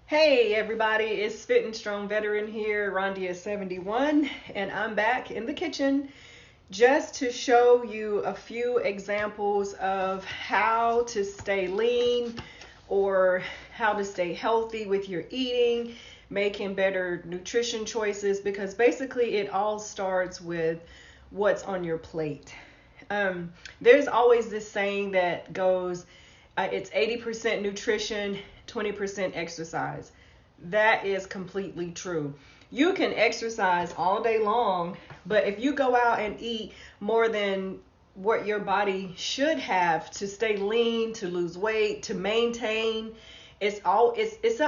Hey everybody, it's Fit and Strong Veteran here, Rondia71, and I'm back in the kitchen just to show you a few examples of how to stay lean or how to stay healthy with your eating, making better nutrition choices, because basically it all starts with what's on your plate. There's always this saying that goes, it's 80% nutrition, 20% exercise. That is completely true. You can exercise all day long, but if you go out and eat more than what your body should have to stay lean, to lose weight, to maintain, it's up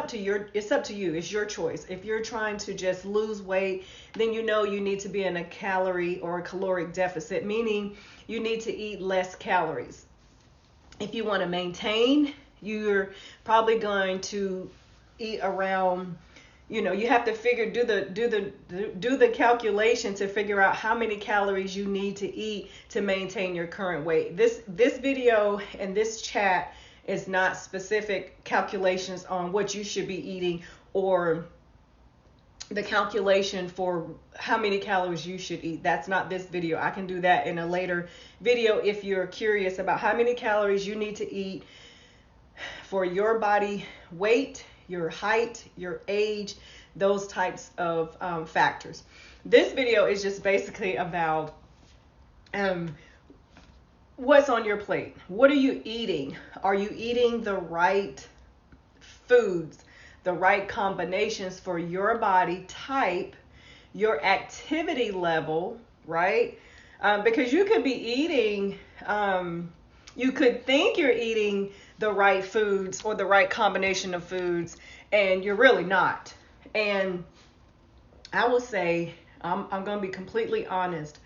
to you. It's your choice. If you're trying to just lose weight, then you need to be in a calorie or a caloric deficit, meaning you need to eat less calories. If you want to maintain, you're probably going to eat around, you have to do the calculation to figure out how many calories you need to eat to maintain your current weight. This video and this chat is not specific calculations on what you should be eating or the calculation for how many calories you should eat. That's not this video. I can do that in a later video if you're curious about how many calories you need to eat for your body weight, your height, your age, those types of factors. This video is just basically about what's on your plate. What are you eating? Are you eating the right foods, the right combinations for your body type, your activity level, right? Because you could be eating, you could think you're eating the right foods or the right combination of foods, and you're really not. And I will say, I'm going to be completely honest.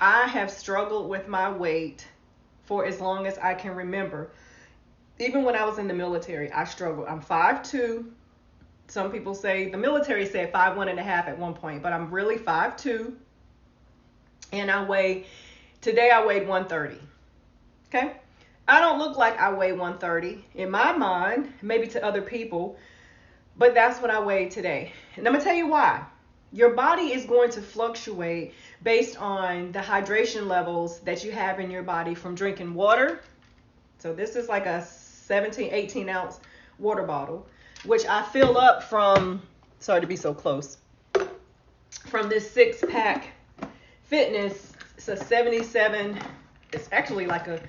I have struggled with my weight for as long as I can remember. Even when I was in the military, I struggled. I'm 5'2". Some people say, the military said 5'1.5" at one point, but I'm really 5'2". And today I weighed 130. Okay? I don't look like I weigh 130 in my mind, maybe to other people, but that's what I weighed today. And I'm going to tell you why. Your body is going to fluctuate based on the hydration levels that you have in your body from drinking water. So this is like a 17, 18 ounce water bottle, which I fill up from, sorry to be so close, from this 6-pack fitness. It's a 77, it's actually like a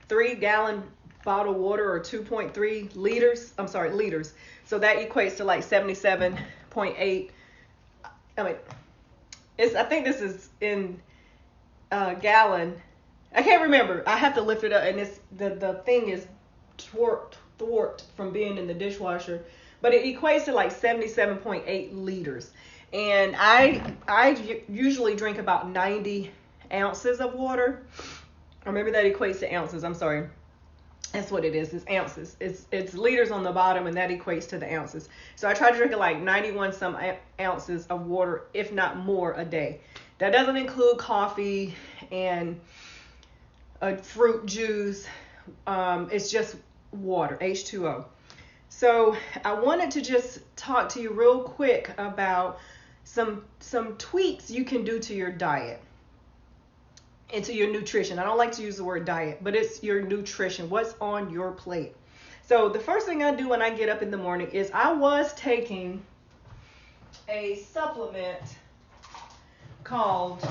3-gallon bottle of water, or 2.3 liters. I'm sorry, liters. So that equates to like 77.8. I think this is in gallon. I can't remember. I have to lift it up, and the thing is thwart from being in the dishwasher, but it equates to like 77.8 liters. And I usually drink about 90 ounces of water. Or maybe that equates to ounces. I'm sorry. That's what it is. It's ounces. It's liters on the bottom, and that equates to the ounces. So I try to drink like 91 some ounces of water, if not more, a day. That doesn't include coffee and a fruit juice. It's just water, H2O. So I wanted to just talk to you real quick about some tweaks you can do to your diet and to your nutrition. I don't like to use the word diet, but it's your nutrition. What's on your plate? So the first thing I do when I get up in the morning is I was taking a supplement called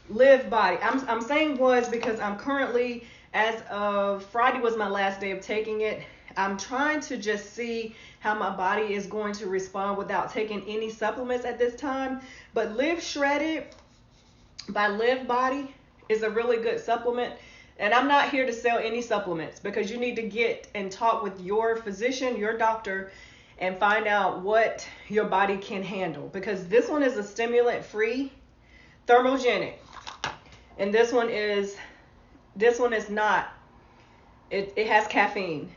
Live Body. I'm saying was because I'm currently, as of Friday was my last day of taking it. I'm trying to just see how my body is going to respond without taking any supplements at this time. But Live Shredded by Live Body is a really good supplement. And I'm not here to sell any supplements, because you need to get and talk with your physician, your doctor, and find out what your body can handle. Because this one is a stimulant-free, thermogenic. And this one is not. It has caffeine.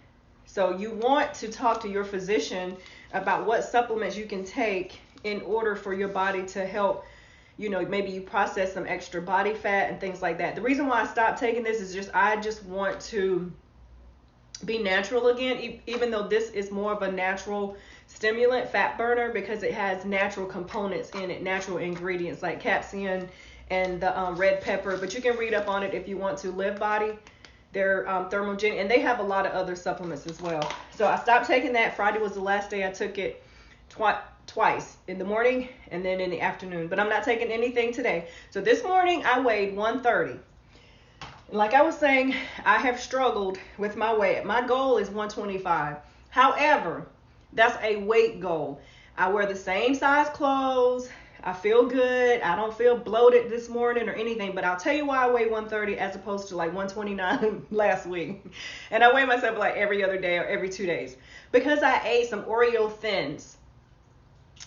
So you want to talk to your physician about what supplements you can take in order for your body to help, maybe you process some extra body fat and things like that. The reason why I stopped taking this is I just want to be natural again, even though this is more of a natural stimulant, fat burner, because it has natural components in it, natural ingredients like capsaicin and the red pepper. But you can read up on it if you want to. Live Body, they're thermogenic, and they have a lot of other supplements as well. So I stopped taking that. Friday was the last day I took it, twice, in the morning and then in the afternoon. But I'm not taking anything today. So this morning I weighed 130. Like I was saying, I have struggled with my weight. My goal is 125. However, that's a weight goal. I wear the same size clothes. I feel good. I don't feel bloated this morning or anything. But I'll tell you why I weigh 130 as opposed to like 129 last week. And I weigh myself like every other day or every 2 days. Because I ate some Oreo Thins.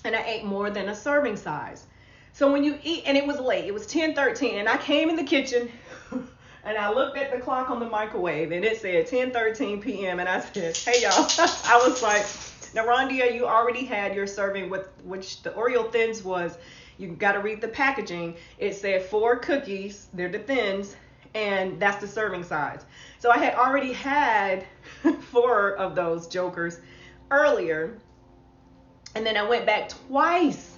And I ate more than a serving size. So when you eat, and it was late. It was 10:13. And I came in the kitchen. And I looked at the clock on the microwave, and it said 10:13 p.m. And I said, hey, y'all. I was like, now, Rondia, you already had your serving, with which the Oreo Thins was. You got to read the packaging. It said 4 cookies. They're the Thins, and that's the serving size. So I had already had 4 of those jokers earlier, and then I went back twice.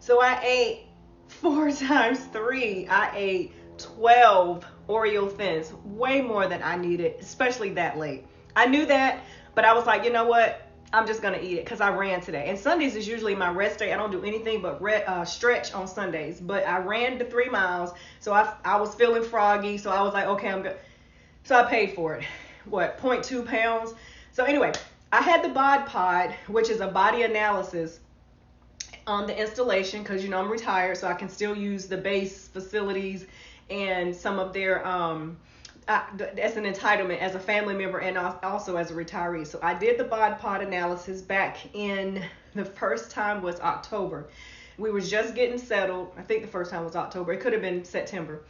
So I ate 4 times 3. I ate 12 Oreo Thins, way more than I needed, especially that late. I knew that, but I was like, you know what? I'm just going to eat it because I ran today. And Sundays is usually my rest day. I don't do anything but stretch on Sundays. But I ran the 3 miles, so I was feeling froggy. So I was like, okay, I'm good. So I paid for it. What, 0.2 pounds? So anyway, I had the Bod Pod, which is a body analysis on the installation because, you know, I'm retired, so I can still use the base facilities and some of their as an entitlement as a family member and also as a retiree. So I did the Bod Pod analysis back in, the first time was October. We was just getting settled. I think the first time was October. It could have been September.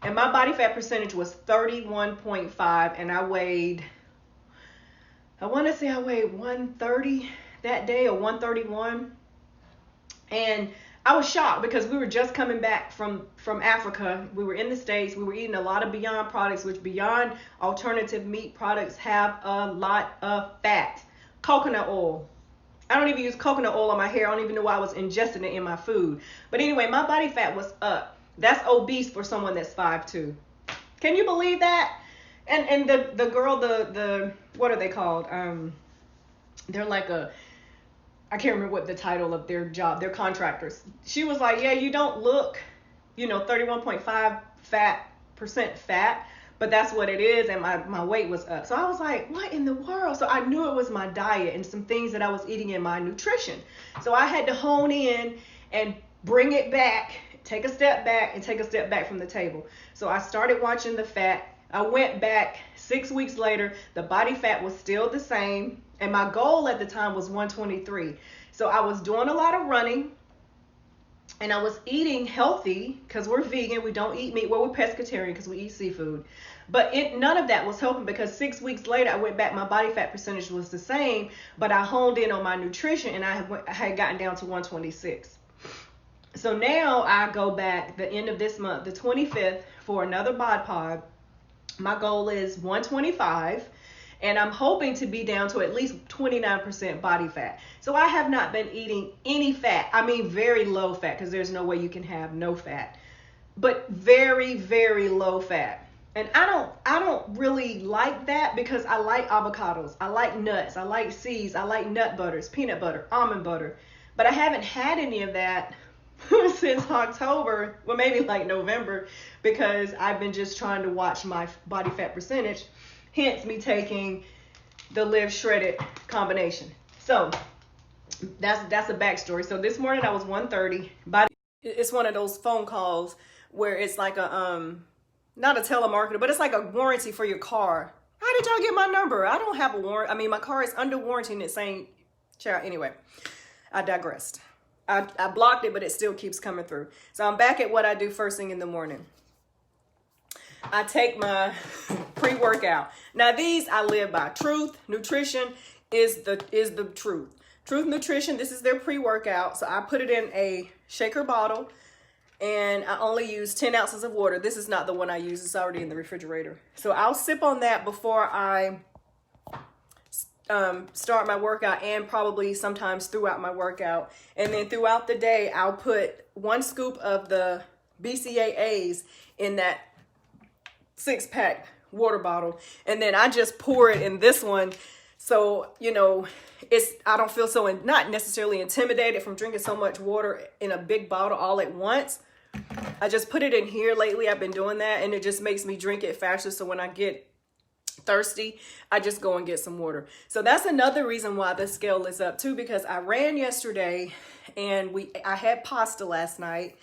And my body fat percentage was 31.5, and I want to say I weighed 130 that day, or 131. And I was shocked because we were just coming back from Africa. We were in the States. We were eating a lot of Beyond products, which Beyond alternative meat products have a lot of fat. Coconut oil. I don't even use coconut oil on my hair. I don't even know why I was ingesting it in my food. But anyway, my body fat was up. That's obese for someone that's 5'2". Can you believe that? And the girl, the what are they called? They're like I can't remember what the title of their job, they're contractors. She was like, yeah, you don't look, 31.5% fat, but that's what it is. And my weight was up. So I was like, what in the world? So I knew it was my diet and some things that I was eating in my nutrition. So I had to hone in and bring it back, take a step back and take a step back from the table. So I started watching the fat. I went back 6 weeks later. The body fat was still the same. And my goal at the time was 123. So I was doing a lot of running. And I was eating healthy because we're vegan. We don't eat meat. Well, we're pescatarian because we eat seafood. But none of that was helping because 6 weeks later, I went back. My body fat percentage was the same. But I honed in on my nutrition and I had gotten down to 126. So now I go back the end of this month, the 25th, for another Bod Pod. My goal is 125. And I'm hoping to be down to at least 29% body fat. So I have not been eating any fat. I mean, very low fat, because there's no way you can have no fat. But very, very low fat. And I don't really like that because I like avocados. I like nuts. I like seeds. I like nut butters, peanut butter, almond butter. But I haven't had any of that since October, well, maybe like November, because I've been just trying to watch my body fat percentage. Hence me taking the Live Shredded combination. So that's a backstory. So this morning I was 130. It's one of those phone calls where it's like a not a telemarketer, but it's like a warranty for your car. How did y'all get my number? I don't have a warranty. I mean, my car is under warranty and it's saying, child. Anyway, I digressed. I blocked it, but it still keeps coming through. So I'm back at what I do first thing in the morning. I take my pre-workout. Now these I live by. Truth Nutrition is the truth. Truth Nutrition, this is their pre-workout. So I put it in a shaker bottle and I only use 10 ounces of water. This is not the one I use. It's already in the refrigerator. So I'll sip on that before I start my workout and probably sometimes throughout my workout. And then throughout the day, I'll put 1 scoop of the BCAAs in that 6-pack water bottle. And then I just pour it in this one. So, you know, I don't feel so, not necessarily intimidated from drinking so much water in a big bottle all at once. I just put it in here. Lately, I've been doing that, and it just makes me drink it faster. So when I get thirsty, I just go and get some water. So that's another reason why the scale is up too, because I ran yesterday and I had pasta last night,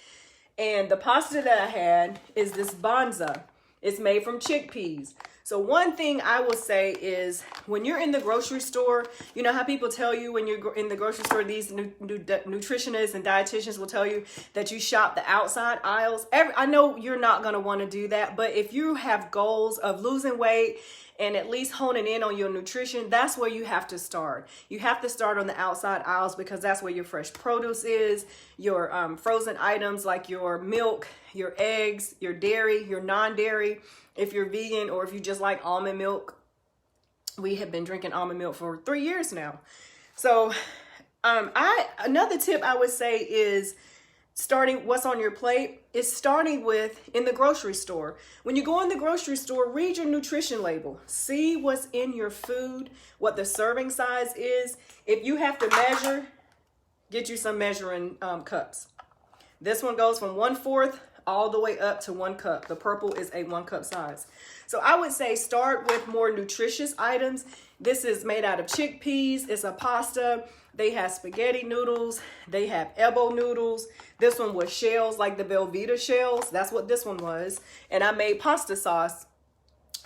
and the pasta that I had is this Banza. It's made from chickpeas. So one thing I will say is when you're in the grocery store, you know how people tell you when you're in the grocery store, these nutritionists and dietitians will tell you that you shop the outside aisles. I know you're not going to want to do that, but if you have goals of losing weight and at least honing in on your nutrition, that's where you have to start. You have to start on the outside aisles because that's where your fresh produce is, your frozen items like your milk, your eggs, your dairy, your non-dairy. If you're vegan or if you just like almond milk, we have been drinking almond milk for 3 years now. So another tip I would say is starting what's on your plate is starting with in the grocery store. When you go in the grocery store, read your nutrition label. See what's in your food, what the serving size is. If you have to measure, get you some measuring cups. This one goes from 1/4 all the way up to 1 cup. The purple is a 1 cup size. So I would say start with more nutritious items. This is made out of chickpeas. It's a pasta. They have spaghetti noodles. They have elbow noodles. This one was shells, like the Velveeta shells. That's what this one was. And I made pasta sauce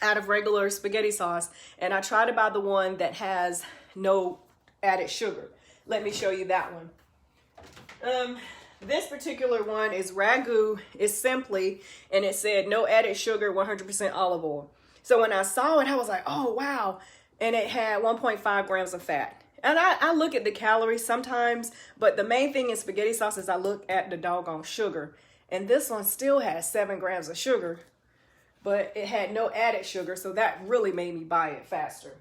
out of regular spaghetti sauce. And I tried to buy the one that has no added sugar. Let me show you that one. This particular one is ragu. It's simply, and it said no added sugar, 100% olive oil. So when I saw it, I was like, oh, wow. And it had 1.5 grams of fat. And I look at the calories sometimes, but the main thing in spaghetti sauce is I look at the doggone sugar. And this one still has 7 grams of sugar, but it had no added sugar. So that really made me buy it faster.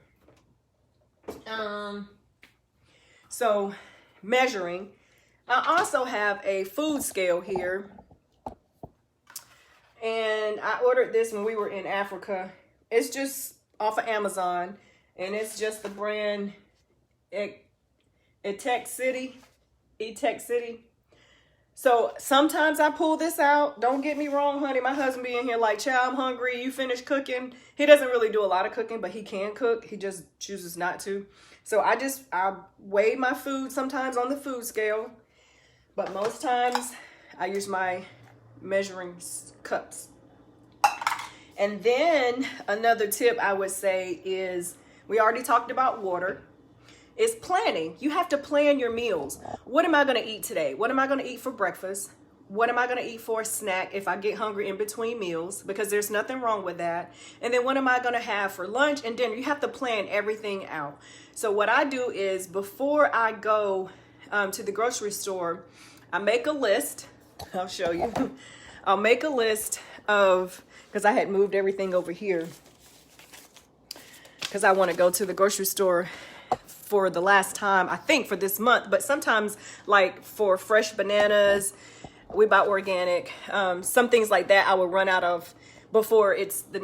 So measuring. I also have a food scale here, and I ordered this when we were in Africa. It's just off of Amazon, and it's just the brand Etech City. So sometimes I pull this out. Don't get me wrong, honey. My husband be in here like, child, I'm hungry. You finished cooking? He doesn't really do a lot of cooking, but he can cook. He just chooses not to. So I weigh my food sometimes on the food scale. But most times I use my measuring cups. And then another tip I would say is, we already talked about water, is planning. You have to plan your meals. What am I going to eat today? What am I going to eat for breakfast? What am I going to eat for a snack if I get hungry in between meals? Because there's nothing wrong with that. And then what am I going to have for lunch and dinner? You have to plan everything out. So what I do is before I go to the grocery store, I make a list. I'll show you. I'll make a list of, because I had moved everything over here because I want to go to the grocery store for the last time, I think for this month, but sometimes like for fresh bananas, we buy organic, some things like that I will run out of before it's the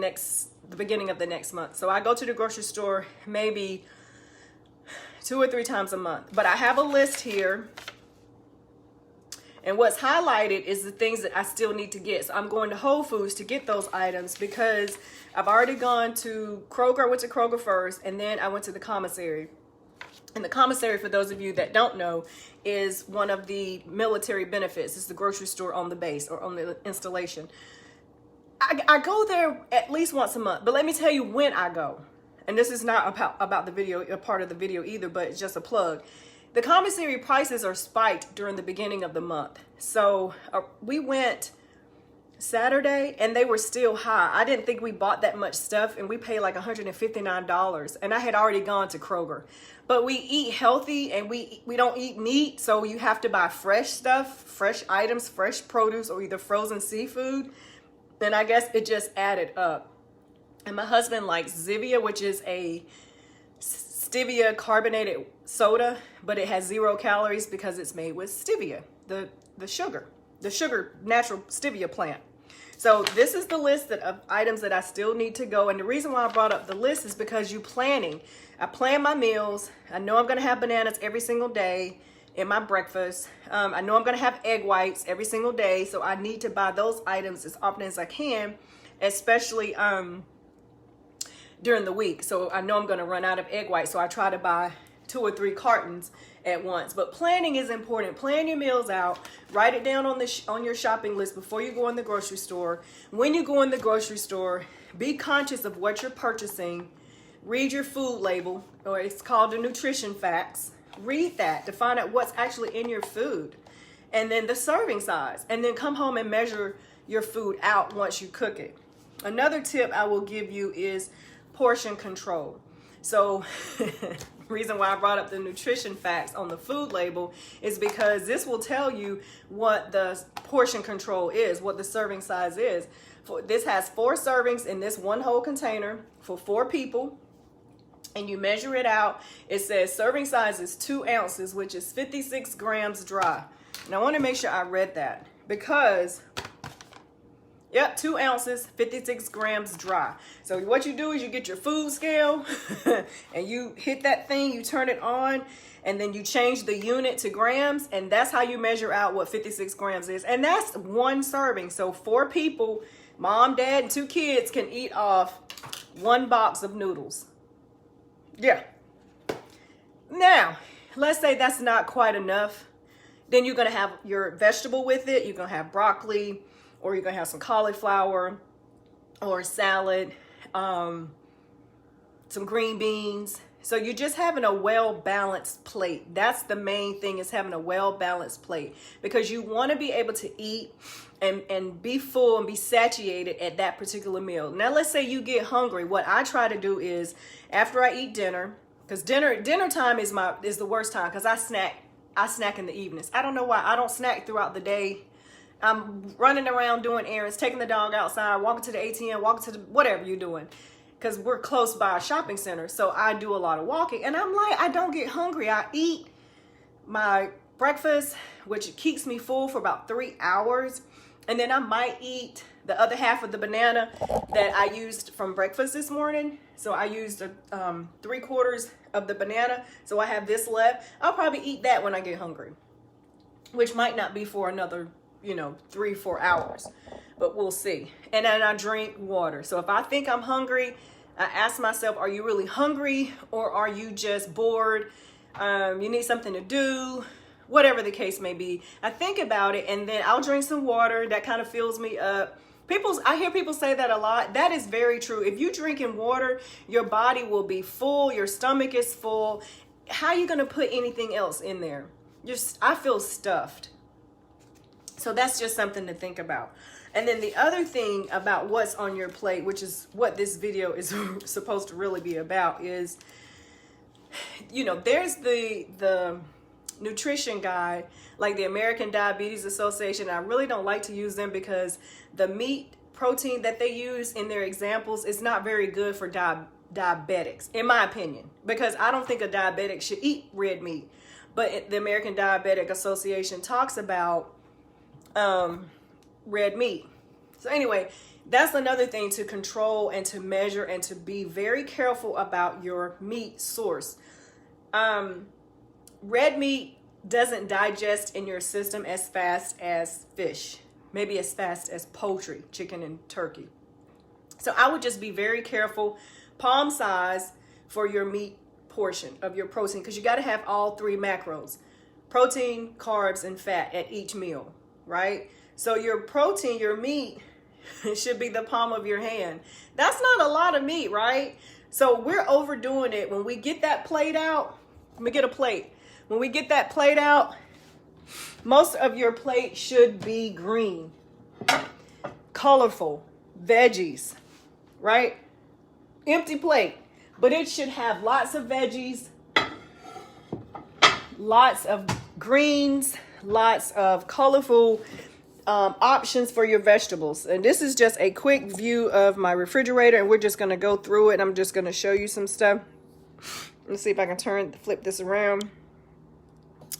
beginning of the next month. So I go to the grocery store maybe 2 or 3 times a month, but I have a list here. And what's highlighted is the things that I still need to get. So I'm going to Whole Foods to get those items because I've already gone to Kroger. I went to Kroger first, and then I went to the commissary. And the commissary, for those of you that don't know, is one of the military benefits. It's the grocery store on the base or on the installation. I go there at least once a month, but let me tell you when I go. And this is not about the video, a part of the video either, but it's just a plug. The commissary prices are spiked during the beginning of the month. So we went Saturday and they were still high. I didn't think we bought that much stuff, and we paid like $159, and I had already gone to Kroger. But we eat healthy and we don't eat meat, so you have to buy fresh stuff, fresh items, fresh produce, or either frozen seafood. And I guess it just added up. And my husband likes Zivia, which is a stevia carbonated soda, but it has 0 calories because it's made with stevia, the sugar natural stevia plant. So this is the list of items that I still need to go. And the reason why I brought up the list is because I plan my meals. I know I'm going to have bananas every single day in my breakfast. I know I'm going to have egg whites every single day. So I need to buy those items as often as I can, especially during the week. So I know I'm going to run out of egg whites. So I try to buy 2 or 3 cartons at once. But planning is important. Plan your meals out. Write it down on your shopping list before you go in the grocery store. When you go in the grocery store, be conscious of what you're purchasing. Read your food label, or it's called the nutrition facts. Read that to find out what's actually in your food, and then the serving size, and then come home and measure your food out once you cook it. Another tip I will give you is portion control. So reason why I brought up the nutrition facts on the food label is because this will tell you what the portion control is, what the serving size is. This has 4 servings in this one whole container for 4 people, and you measure it out. It says serving size is 2 ounces, which is 56 grams dry. And I want to make sure I read that because, yep, 2 ounces, 56 grams dry. So what you do is you get your food scale and you hit that thing, you turn it on, and then you change the unit to grams, and that's how you measure out what 56 grams is. And that's 1 serving. So 4 people, mom, dad, and 2 kids can eat off 1 box of noodles. Yeah. Now, let's say that's not quite enough. Then you're going to have your vegetable with it. You're going to have broccoli, or you're going to have some cauliflower or salad, some green beans. So you're just having a well-balanced plate. That's the main thing, is having a well-balanced plate, because you want to be able to eat and be full and be satiated at that particular meal. Now, let's say you get hungry. What I try to do is, after I eat dinner, because dinner time is the worst time, because I snack in the evenings. I don't know why I don't snack throughout the day. I'm running around doing errands, taking the dog outside, walking to the ATM, walking to whatever you're doing, because we're close by a shopping center. So I do a lot of walking, and I'm like, I don't get hungry. I eat my breakfast, which keeps me full for about 3 hours. And then I might eat the other half of the banana that I used from breakfast this morning. So I used 3/4 of the banana. So I have this left. I'll probably eat that when I get hungry, which might not be for another 3-4 hours, but we'll see. And then I drink water. So if I think I'm hungry, I ask myself, are you really hungry, or are you just bored? You need something to do, whatever the case may be. I think about it, and then I'll drink some water. That kind of fills me up. I hear people say that a lot. That is very true. If you're drinking water, your body will be full. Your stomach is full. How are you going to put anything else in there? I feel stuffed. So that's just something to think about. And then the other thing about what's on your plate, which is what this video is supposed to really be about, is, there's the nutrition guide, like the American Diabetes Association. I really don't like to use them because the meat protein that they use in their examples is not very good for diabetics, in my opinion, because I don't think a diabetic should eat red meat. But the American Diabetic Association talks about red meat. So anyway, that's another thing to control and to measure and to be very careful about your meat source. Red meat doesn't digest in your system as fast as fish, maybe as fast as poultry, chicken and turkey. So I would just be very careful, palm size for your meat portion of your protein, because you got to have all 3 macros: protein, carbs, and fat at each meal, right? So your protein, your meat, should be the palm of your hand. That's not a lot of meat, right? So we're overdoing it. When we get that plate out, let me get a plate. When we get that plate out, most of your plate should be green, colorful, veggies, right? Empty plate, but it should have lots of veggies, lots of greens, lots of colorful options for your vegetables. And this is just a quick view of my refrigerator, and we're just going to go through it. I'm just going to show you some stuff. Let's see if I can flip this around.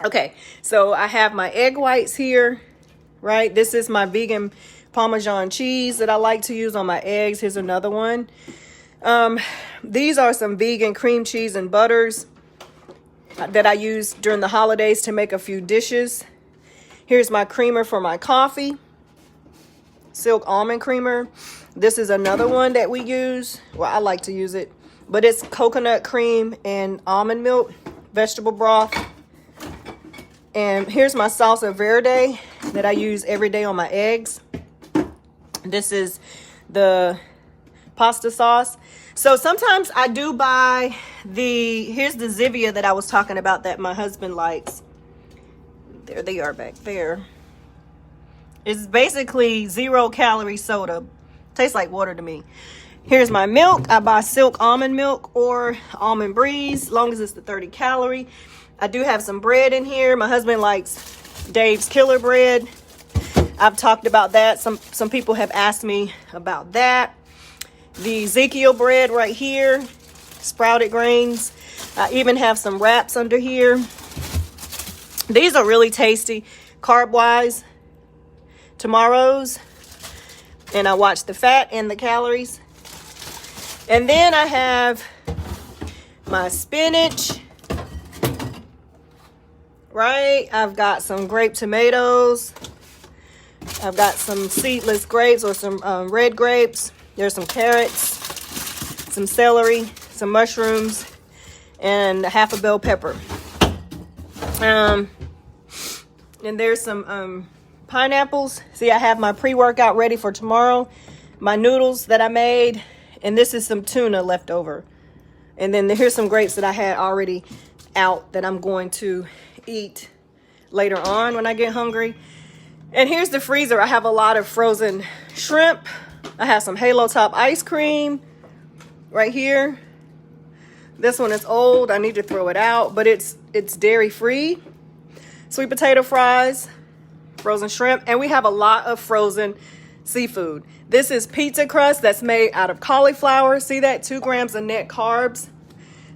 Okay, so I have my egg whites here, right? This is my vegan Parmesan cheese that I like to use on my eggs. Here's another one. These are some vegan cream cheese and butters that I use during the holidays to make a few dishes. Here's my creamer for my coffee, silk almond creamer. This is another one that we use. Well, I like to use it, but it's coconut cream and almond milk, vegetable broth. And here's my salsa verde that I use every day on my eggs. This is the pasta sauce. So sometimes I do buy here's the Zivia that I was talking about that my husband likes. There they are back there. It's basically 0-calorie soda. Tastes like water to me. Here's my milk. I buy silk almond milk or almond breeze, as long as it's the 30-calorie. I do have some bread in here. My husband likes Dave's Killer Bread. I've talked about that. Some people have asked me about that. The Ezekiel bread right here, sprouted grains. I even have some wraps under here. These are really tasty, carb-wise. Tomorrow's. And I watch the fat and the calories. And then I have my spinach. Right, I've got some grape tomatoes. I've got some seedless grapes or some red grapes. There's some carrots, some celery, some mushrooms, and half a bell pepper. And there's some pineapples. See, I have my pre-workout ready for tomorrow. My noodles that I made, and this is some tuna left over. And then here's some grapes that I had already out that I'm going to eat later on when I get hungry. And here's the freezer. I have a lot of frozen shrimp. I have some Halo Top ice cream right here. This one is old. I need to throw it out, but it's dairy free. Sweet potato fries, frozen shrimp, and we have a lot of frozen seafood. This is pizza crust that's made out of cauliflower. See that? 2 grams of net carbs.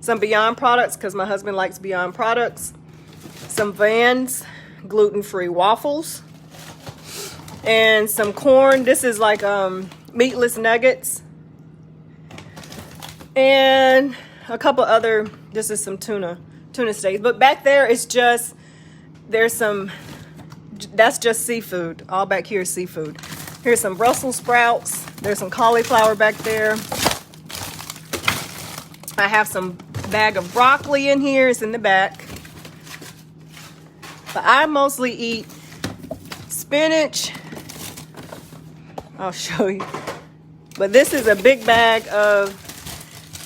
Some Beyond products because my husband likes Beyond products. Some Vans gluten-free waffles. And some corn. This is like meatless nuggets. And a couple other, this is some tuna steaks. But back there it's just, that's just seafood. All back here is seafood. Here's some Brussels sprouts. There's some cauliflower back there. I have some bag of broccoli in here. It's in the back. But I mostly eat spinach. I'll show you. But this is a big bag of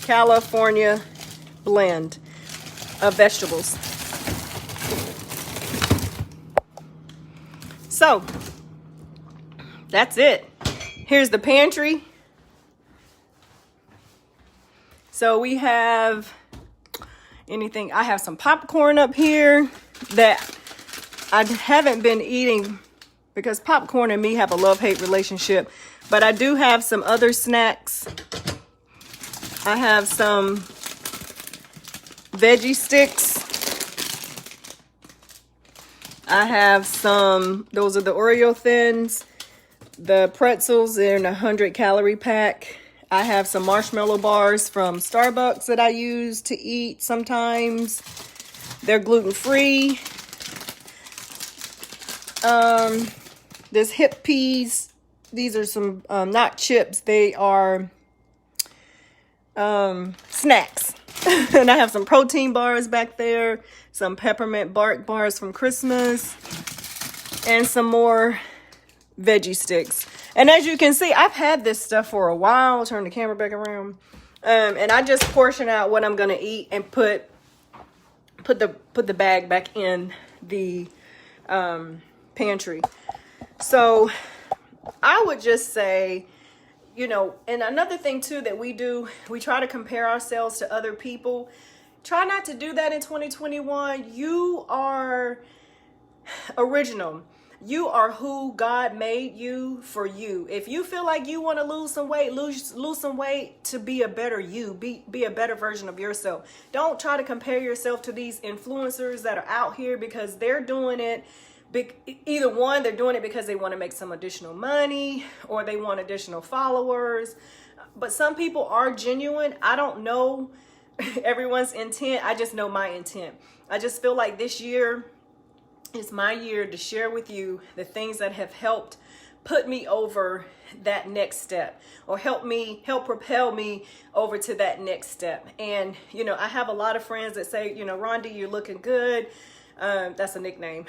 California blend of vegetables. So that's it. Here's the pantry. So we have anything. I have some popcorn up here that I haven't been eating because popcorn and me have a love-hate relationship. But I do have some other snacks. I have some veggie sticks. I have some, those are the Oreo Thins. The pretzels in a 100-calorie pack. I have some marshmallow bars from Starbucks that I use to eat sometimes. They're gluten-free. There's hip peas. These are some, not chips. They are snacks. And I have some protein bars back there. Some peppermint bark bars from Christmas. And some more veggie sticks. And as you can see, I've had this stuff for a while. I'll turn the camera back around. And I just portion out what I'm going to eat and put the bag back in the pantry. So I would just say, you know, and another thing too that we do, we try to compare ourselves to other people. Try not to do that in 2021. You are original. You are who God made you for you. If you feel like you want to lose some weight, lose some weight to be a better you, be a better version of yourself. Don't try to compare yourself to these influencers that are out here because they're doing it. Either one, they're doing it because they want to make some additional money or they want additional followers. But some people are genuine. I don't know everyone's intent. I just know my intent. I just feel like this year, it's my year to share with you the things that have helped put me over that next step or help propel me over to that next step. And, you know, I have a lot of friends that say, you know, Rhonda, you're looking good. That's a nickname.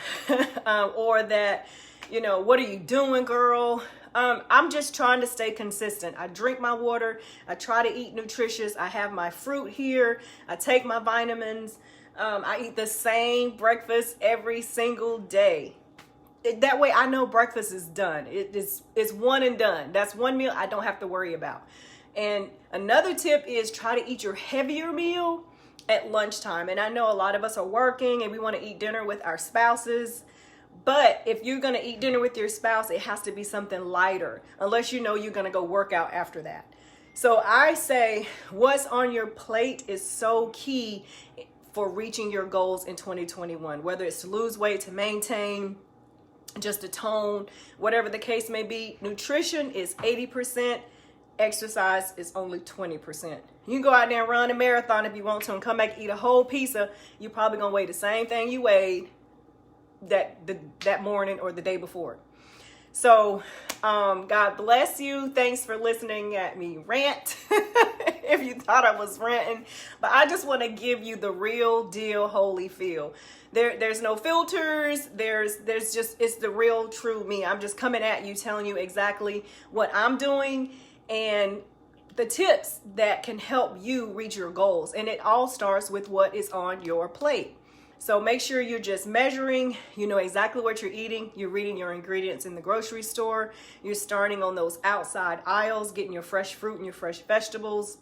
Or that, you know, what are you doing, girl? I'm just trying to stay consistent. I drink my water. I try to eat nutritious. I have my fruit here. I take my vitamins. I eat the same breakfast every single day. That way I know breakfast is done. It's one and done. That's one meal I don't have to worry about. And another tip is try to eat your heavier meal at lunchtime. And I know a lot of us are working and we want to eat dinner with our spouses. But if you're going to eat dinner with your spouse, it has to be something lighter, unless you know you're going to go work out after that. So I say what's on your plate is so key for reaching your goals in 2021, whether it's to lose weight, to maintain, just to tone, whatever the case may be. Nutrition is 80%, exercise is only 20%. You can go out there and run a marathon if you want to and come back and eat a whole pizza. You're probably going to weigh the same thing you weighed that morning or the day before. So God bless you. Thanks for listening at me rant. If you thought I was ranting, but I just want to give you the real deal holy feel. There's no filters. There's just, it's the real true me. I'm just coming at you, telling you exactly what I'm doing and the tips that can help you reach your goals. And it all starts with what is on your plate. So make sure you're just measuring, you know exactly what you're eating. You're reading your ingredients in the grocery store. You're starting on those outside aisles, getting your fresh fruit and your fresh vegetables,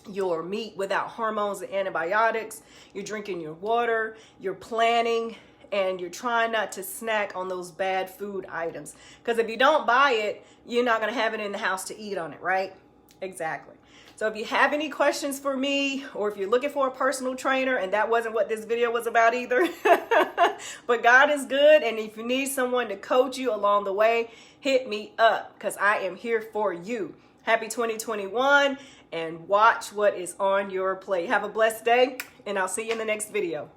your meat without hormones and antibiotics. You're drinking your water, you're planning, and you're trying not to snack on those bad food items. Because if you don't buy it, you're not going to have it in the house to eat on it, right? Exactly. So if you have any questions for me, or if you're looking for a personal trainer, and that wasn't what this video was about either, but God is good. And if you need someone to coach you along the way, hit me up because I am here for you. Happy 2021 and watch what is on your plate. Have a blessed day and I'll see you in the next video.